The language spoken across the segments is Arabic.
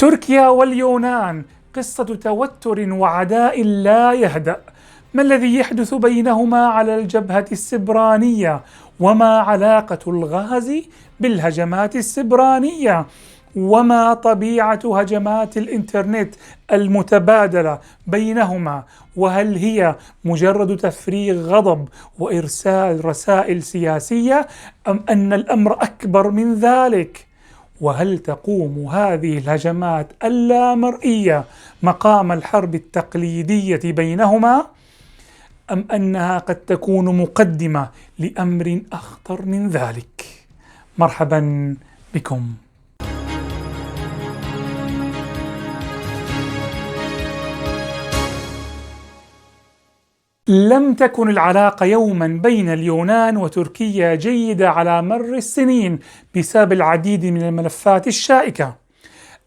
تركيا واليونان قصة توتر وعداء لا يهدأ. ما الذي يحدث بينهما على الجبهة السبرانية؟ وما علاقة الغاز بالهجمات السبرانية؟ وما طبيعة هجمات الإنترنت المتبادلة بينهما؟ وهل هي مجرد تفريغ غضب وإرسال رسائل سياسية أم أن الأمر أكبر من ذلك؟ وهل تقوم هذه الهجمات اللامرئية مقام الحرب التقليدية بينهما؟ أم أنها قد تكون مقدمة لأمر أخطر من ذلك؟ مرحبا بكم. لم تكن العلاقة يوما بين اليونان وتركيا جيدة على مر السنين بسبب العديد من الملفات الشائكة.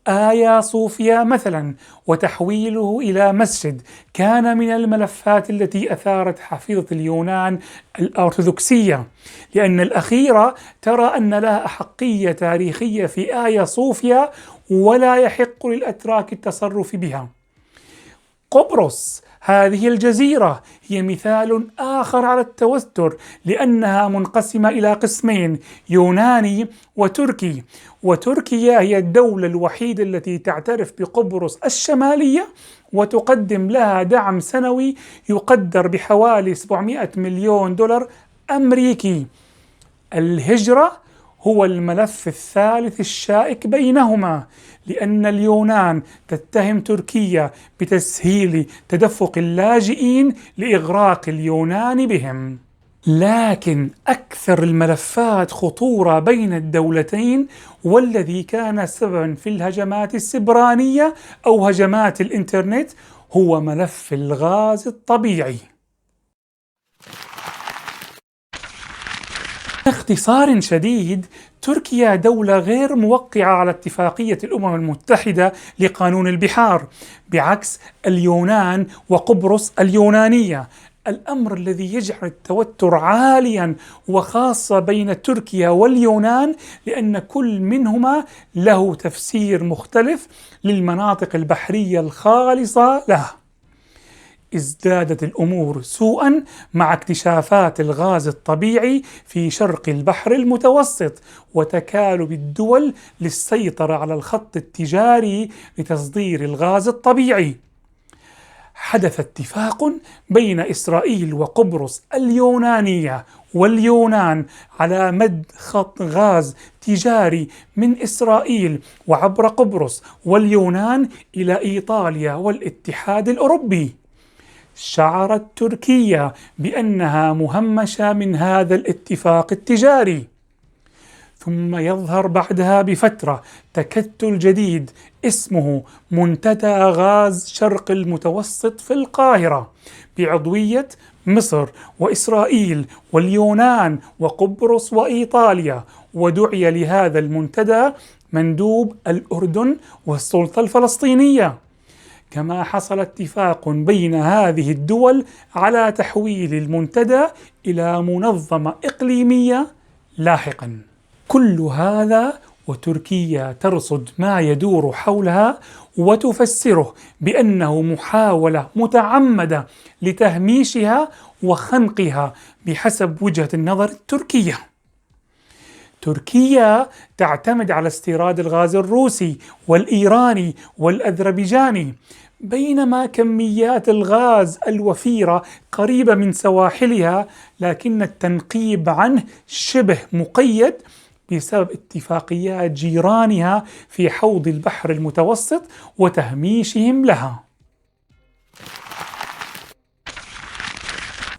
آيا صوفيا مثلا وتحويله إلى مسجد كان من الملفات التي أثارت حافظة اليونان الأرثوذكسية، لأن الأخيرة ترى أن لها أحقية تاريخية في آيا صوفيا ولا يحق للأتراك التصرف بها. قبرص هذه الجزيرة هي مثال آخر على التوتر، لأنها منقسمة إلى قسمين، يوناني وتركي، وتركيا هي الدولة الوحيدة التي تعترف بقبرص الشمالية وتقدم لها دعم سنوي يقدر بحوالي 700 مليون دولار أمريكي. الهجرة هو الملف الثالث الشائك بينهما، لأن اليونان تتهم تركيا بتسهيل تدفق اللاجئين لإغراق اليونان بهم. لكن أكثر الملفات خطورة بين الدولتين والذي كان سببا في الهجمات السبرانية أو هجمات الإنترنت هو ملف الغاز الطبيعي. باختصار شديد، تركيا دولة غير موقعة على اتفاقية الأمم المتحدة لقانون البحار، بعكس اليونان وقبرص اليونانية. الأمر الذي يجعل التوتر عاليا وخاصة بين تركيا واليونان لأن كل منهما له تفسير مختلف للمناطق البحرية الخالصة له. ازدادت الأمور سوءا مع اكتشافات الغاز الطبيعي في شرق البحر المتوسط وتكالب الدول للسيطرة على الخط التجاري لتصدير الغاز الطبيعي. حدث اتفاق بين إسرائيل وقبرص اليونانية واليونان على مد خط غاز تجاري من إسرائيل وعبر قبرص واليونان إلى إيطاليا والاتحاد الأوروبي. شعرت تركيا بأنها مهمشة من هذا الاتفاق التجاري، ثم يظهر بعدها بفترة تكتل جديد اسمه منتدى غاز شرق المتوسط في القاهرة بعضوية مصر وإسرائيل واليونان وقبرص وإيطاليا، ودعي لهذا المنتدى مندوب الأردن والسلطة الفلسطينية. كما حصل اتفاق بين هذه الدول على تحويل المنتدى إلى منظمة إقليمية لاحقا. كل هذا وتركيا ترصد ما يدور حولها وتفسره بأنه محاولة متعمدة لتهميشها وخنقها بحسب وجهة النظر التركية. تركيا تعتمد على استيراد الغاز الروسي والإيراني والأذربيجاني، بينما كميات الغاز الوفيرة قريبة من سواحلها، لكن التنقيب عنه شبه مقيد بسبب اتفاقيات جيرانها في حوض البحر المتوسط وتهميشهم لها.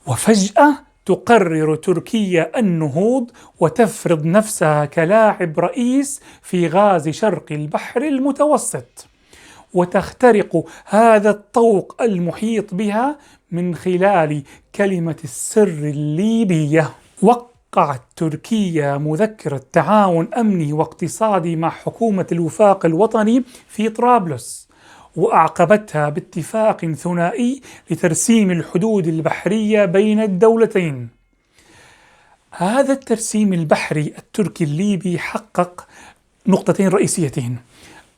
وفجأة تقرر تركيا النهوض وتفرض نفسها كلاعب رئيس في غاز شرق البحر المتوسط، وتخترق هذا الطوق المحيط بها من خلال كلمة السر الليبية. وقعت تركيا مذكرة تعاون أمني واقتصادي مع حكومة الوفاق الوطني في طرابلس، وأعقبتها باتفاق ثنائي لترسيم الحدود البحرية بين الدولتين. هذا الترسيم البحري التركي الليبي حقق نقطتين رئيسيتين.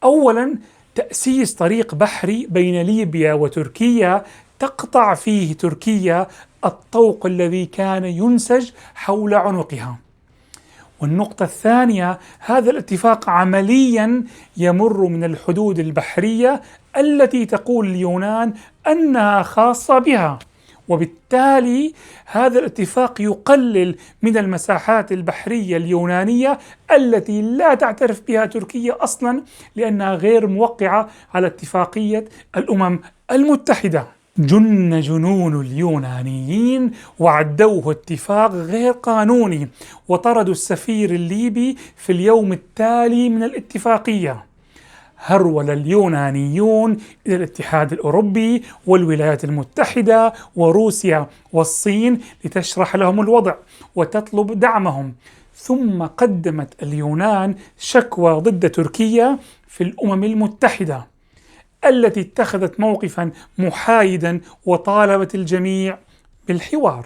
أولا، تأسيس طريق بحري بين ليبيا وتركيا تقطع فيه تركيا الطوق الذي كان ينسج حول عنقها. والنقطة الثانية، هذا الاتفاق عمليا يمر من الحدود البحرية التي تقول اليونان أنها خاصة بها، وبالتالي هذا الاتفاق يقلل من المساحات البحرية اليونانية التي لا تعترف بها تركيا أصلا لأنها غير موقعة على اتفاقية الأمم المتحدة. جن جنون اليونانيين وعدوه اتفاق غير قانوني، وطردوا السفير الليبي في اليوم التالي من الاتفاقية. هرول اليونانيون إلى الاتحاد الأوروبي والولايات المتحدة وروسيا والصين لتشرح لهم الوضع وتطلب دعمهم، ثم قدمت اليونان شكوى ضد تركيا في الأمم المتحدة التي اتخذت موقفا محايدا وطالبت الجميع بالحوار.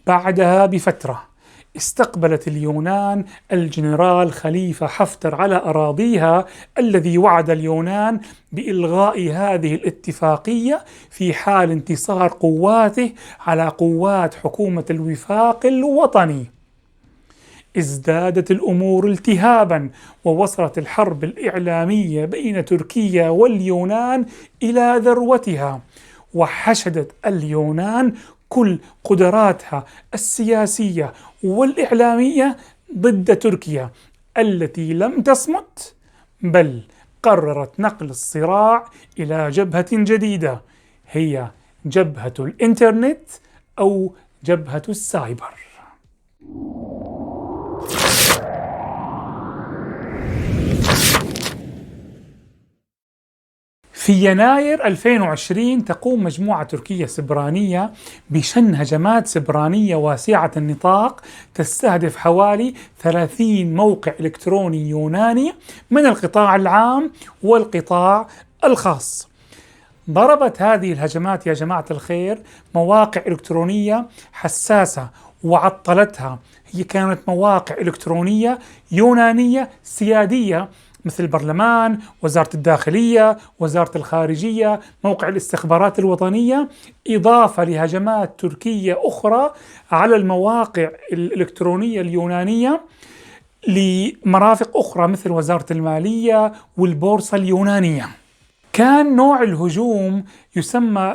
بعدها بفترة استقبلت اليونان الجنرال خليفة حفتر على أراضيها الذي وعد اليونان بإلغاء هذه الاتفاقية في حال انتصار قواته على قوات حكومة الوفاق الوطني. ازدادت الأمور التهابا، ووصلت الحرب الإعلامية بين تركيا واليونان إلى ذروتها، وحشدت اليونان كل قدراتها السياسية والإعلامية ضد تركيا التي لم تصمت، بل قررت نقل الصراع إلى جبهة جديدة، هي جبهة الإنترنت أو جبهة السايبر. في يناير 2020 تقوم مجموعة تركية سبرانية بشن هجمات سبرانية واسعة النطاق تستهدف حوالي 30 موقع إلكتروني يوناني من القطاع العام والقطاع الخاص. ضربت هذه الهجمات يا جماعة الخير مواقع إلكترونية حساسة وعطلتها، هي كانت مواقع إلكترونية يونانية سيادية مثل البرلمان، وزارة الداخلية، وزارة الخارجية، موقع الاستخبارات الوطنية، إضافة لهجمات تركية أخرى على المواقع الإلكترونية اليونانية لمرافق أخرى مثل وزارة المالية والبورصة اليونانية. كان نوع الهجوم يسمى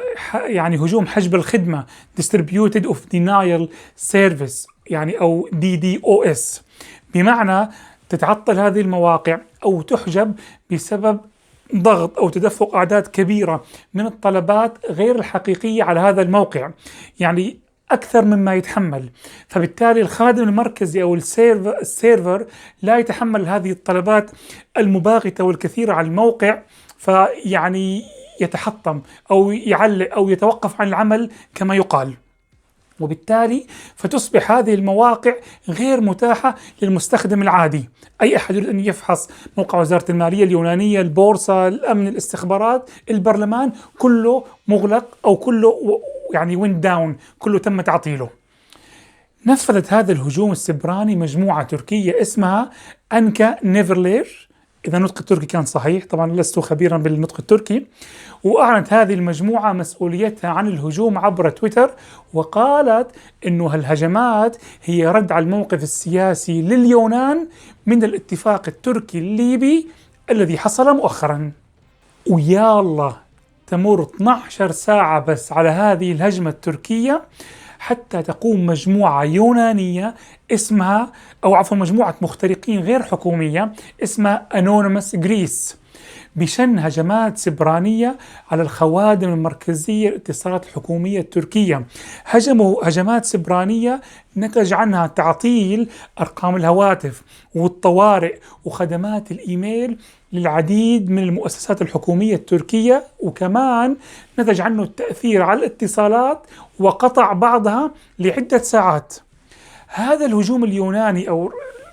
هجوم حجب الخدمة Distributed of Denial Service أو DDoS، بمعنى تتعطل هذه المواقع أو تحجب بسبب ضغط أو تدفق أعداد كبيرة من الطلبات غير الحقيقية على هذا الموقع، أكثر مما يتحمل، فبالتالي الخادم المركزي أو السيرفر لا يتحمل هذه الطلبات المباغتة والكثيرة على الموقع، يتحطم أو يعلق أو يتوقف عن العمل كما يقال، وبالتالي فتصبح هذه المواقع غير متاحة للمستخدم العادي. أي أحد يريد أن يفحص موقع وزارة المالية اليونانية، البورصة، الأمن، الاستخبارات، البرلمان، كله مغلق أو كله وين داون، كله تم تعطيله. نفذت هذا الهجوم السبراني مجموعة تركية اسمها أنكا نيفرلير، إذا نطق التركي كان صحيح، طبعا لست خبيرا بالنطق التركي. وأعلنت هذه المجموعة مسؤوليتها عن الهجوم عبر تويتر، وقالت إنه هالهجمات هي رد على الموقف السياسي لليونان من الاتفاق التركي الليبي الذي حصل مؤخرا. ويا الله تمر 12 ساعة بس على هذه الهجمة التركية حتى تقوم مجموعة يونانية اسمها مجموعة مخترقين غير حكومية اسمها Anonymous Greece بشن هجمات سبرانية على الخوادم المركزية للاتصالات الحكومية التركية. هجموا هجمات سبرانية نتج عنها تعطيل أرقام الهواتف والطوارئ وخدمات الإيميل للعديد من المؤسسات الحكومية التركية، وكمان نتج عنه التأثير على الاتصالات وقطع بعضها لعدة ساعات. هذا الهجوم اليوناني أو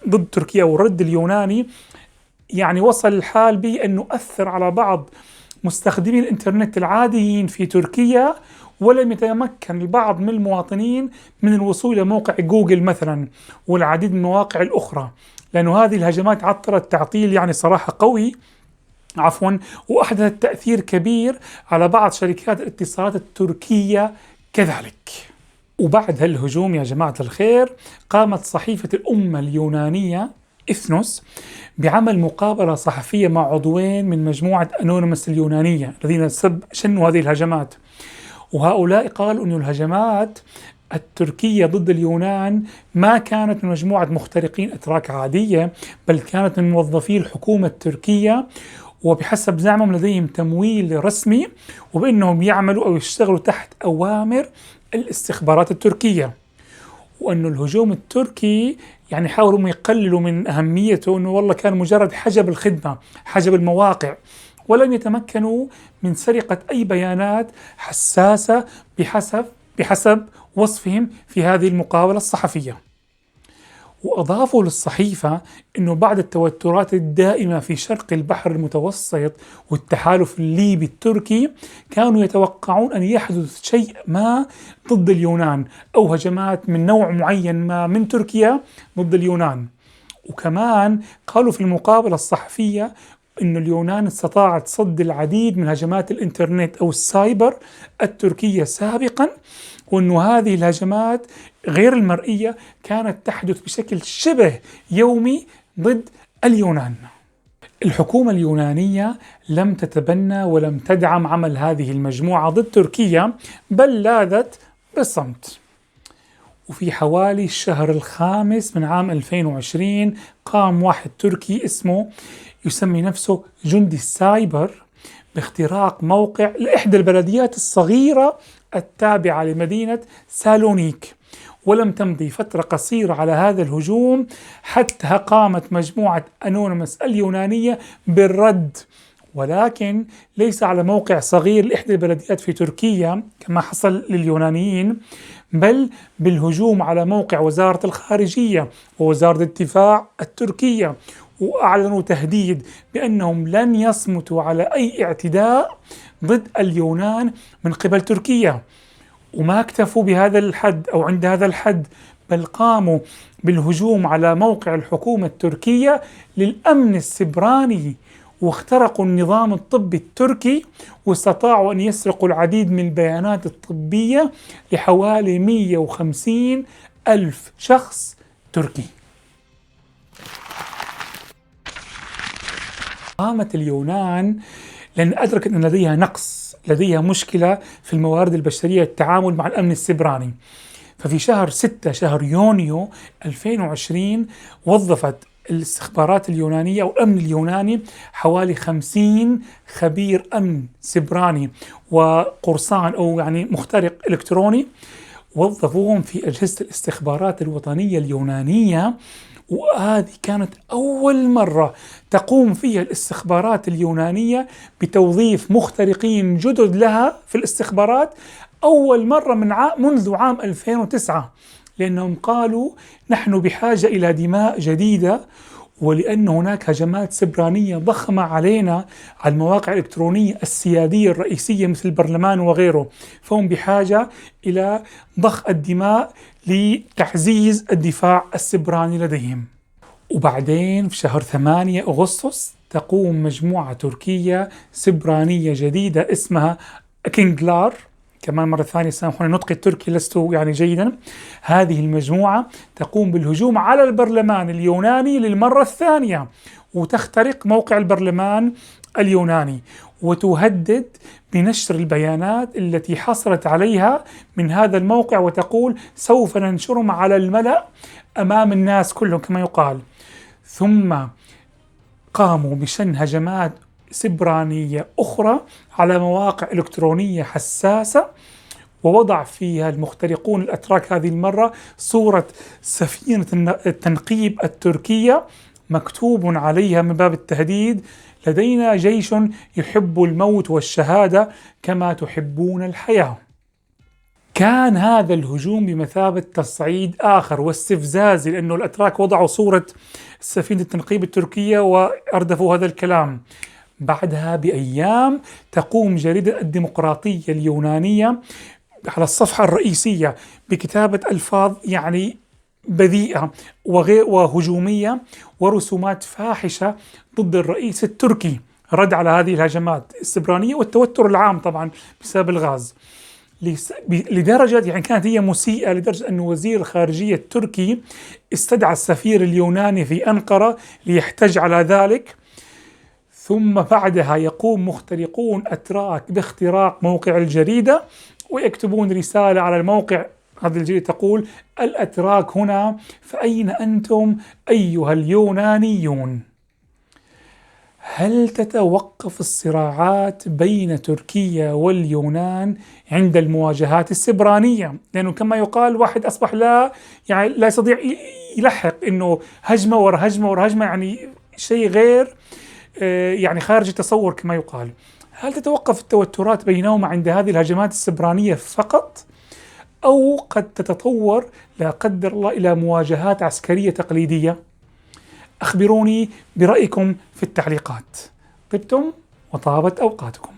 ضد تركيا أو الرد اليوناني وصل الحال به أنه أثر على بعض مستخدمي الإنترنت العاديين في تركيا، ولم يتمكن البعض من المواطنين من الوصول إلى موقع جوجل مثلا والعديد من المواقع الأخرى، لأنه هذه الهجمات عطلت تعطيل صراحة قوي وأحدثت تأثير كبير على بعض شركات الاتصالات التركية كذلك. وبعد هالهجوم يا جماعة الخير، قامت صحيفة الأمة اليونانية إثنوس بعمل مقابلة صحفية مع عضوين من مجموعة أنونيموس اليونانية الذين شنوا هذه الهجمات. وهؤلاء قالوا أن الهجمات التركية ضد اليونان ما كانت من مجموعة مخترقين أتراك عادية، بل كانت من موظفي الحكومة التركية، وبحسب زعمهم لديهم تمويل رسمي، وبأنهم يعملوا أو يشتغلوا تحت أوامر الاستخبارات التركية. وأنه الهجوم التركي يعني حاولوا يقللوا من أهميته، أنه والله كان مجرد حجب الخدمة، حجب المواقع، ولم يتمكنوا من سرقة أي بيانات حساسة بحسب وصفهم في هذه المقابلة الصحفية. وأضافوا للصحيفة أنه بعد التوترات الدائمة في شرق البحر المتوسط والتحالف الليبي التركي، كانوا يتوقعون أن يحدث شيء ما ضد اليونان، أو هجمات من نوع معين ما من تركيا ضد اليونان. وكمان قالوا في المقابلة الصحفية أن اليونان استطاعت صد العديد من هجمات الإنترنت أو السايبر التركية سابقا، وأن هذه الهجمات غير المرئية كانت تحدث بشكل شبه يومي ضد اليونان. الحكومة اليونانية لم تتبنى ولم تدعم عمل هذه المجموعة ضد تركيا، بل لاذت بالصمت. وفي حوالي الشهر الخامس من عام 2020 قام واحد تركي اسمه يسمي نفسه جندي السايبر باختراق موقع لإحدى البلديات الصغيرة التابعة لمدينة سالونيك. ولم تمضي فترة قصيرة على هذا الهجوم حتى قامت مجموعة أنونيموس اليونانية بالرد، ولكن ليس على موقع صغير لإحدى البلديات في تركيا كما حصل لليونانيين، بل بالهجوم على موقع وزارة الخارجية ووزارة الدفاع التركية. وأعلنوا تهديد بأنهم لن يصمتوا على أي اعتداء ضد اليونان من قبل تركيا. وما اكتفوا بهذا الحد أو عند هذا الحد، بل قاموا بالهجوم على موقع الحكومة التركية للأمن السبراني، واخترقوا النظام الطبي التركي، واستطاعوا أن يسرقوا العديد من البيانات الطبية لحوالي 150 ألف شخص تركي. قامت اليونان لأن أدركت أن لديها مشكلة في الموارد البشرية، التعامل مع الأمن السبراني. ففي شهر 6 شهر يونيو 2020 وظفت الاستخبارات اليونانية أو الأمن اليوناني حوالي 50 خبير أمن سبراني وقرصان أو يعني مخترق إلكتروني، وظفوهم في أجهزة الاستخبارات الوطنية اليونانية. وهذه كانت أول مرة تقوم فيها الاستخبارات اليونانية بتوظيف مخترقين جدد لها في الاستخبارات، أول مرة منذ عام 2009، لأنهم قالوا نحن بحاجة إلى دماء جديدة، ولأن هناك هجمات سبرانية ضخمة علينا على المواقع الإلكترونية السيادية الرئيسية مثل البرلمان وغيره، فهم بحاجة إلى ضخ الدماء لتعزيز الدفاع السبراني لديهم. وبعدين في شهر 8 أغسطس تقوم مجموعة تركية سبرانية جديدة اسمها كينجلار، كمان مرة ثانية سامحوني نطقي التركي لست يعني جيدا. هذه المجموعة تقوم بالهجوم على البرلمان اليوناني للمرة الثانية، وتخترق موقع البرلمان اليوناني، وتهدد بنشر البيانات التي حصلت عليها من هذا الموقع، وتقول سوف ننشرهم على الملأ أمام الناس كلهم كما يقال. ثم قاموا بشن هجمات سبرانية أخرى على مواقع إلكترونية حساسة، ووضع فيها المخترقون الأتراك هذه المرة صورة سفينة التنقيب التركية مكتوب عليها من باب التهديد: لدينا جيش يحب الموت والشهادة كما تحبون الحياة. كان هذا الهجوم بمثابة تصعيد آخر واستفزاز، لأنه الأتراك وضعوا صورة سفينة التنقيب التركية وأردفوا هذا الكلام. بعدها بأيام تقوم جريدة الديمقراطية اليونانية على الصفحة الرئيسية بكتابة ألفاظ يعني بذيئة وهجومية ورسومات فاحشة ضد الرئيس التركي رد على هذه الهجمات السبرانية والتوتر العام طبعا بسبب الغاز، لدرجة يعني كانت هي مسيئة، لدرجة أن وزير الخارجية التركي استدعى السفير اليوناني في أنقرة ليحتج على ذلك. ثم بعدها يقوم مخترقون أتراك باختراق موقع الجريدة ويكتبون رسالة على الموقع. هذه الجريدة تقول: الأتراك هنا، فأين أنتم أيها اليونانيون؟ هل تتوقف الصراعات بين تركيا واليونان عند المواجهات السبرانية؟ لأنه كما يقال واحد أصبح لا يستطيع يلحق، إنه هجمة ورا هجمة ورا هجمة، يعني شيء غير يعني خارج التصور كما يقال. هل تتوقف التوترات بينهما عند هذه الهجمات السبرانية فقط، أو قد تتطور لا قدر الله إلى مواجهات عسكرية تقليدية؟ أخبروني برأيكم في التعليقات. طبتم وطابت أوقاتكم.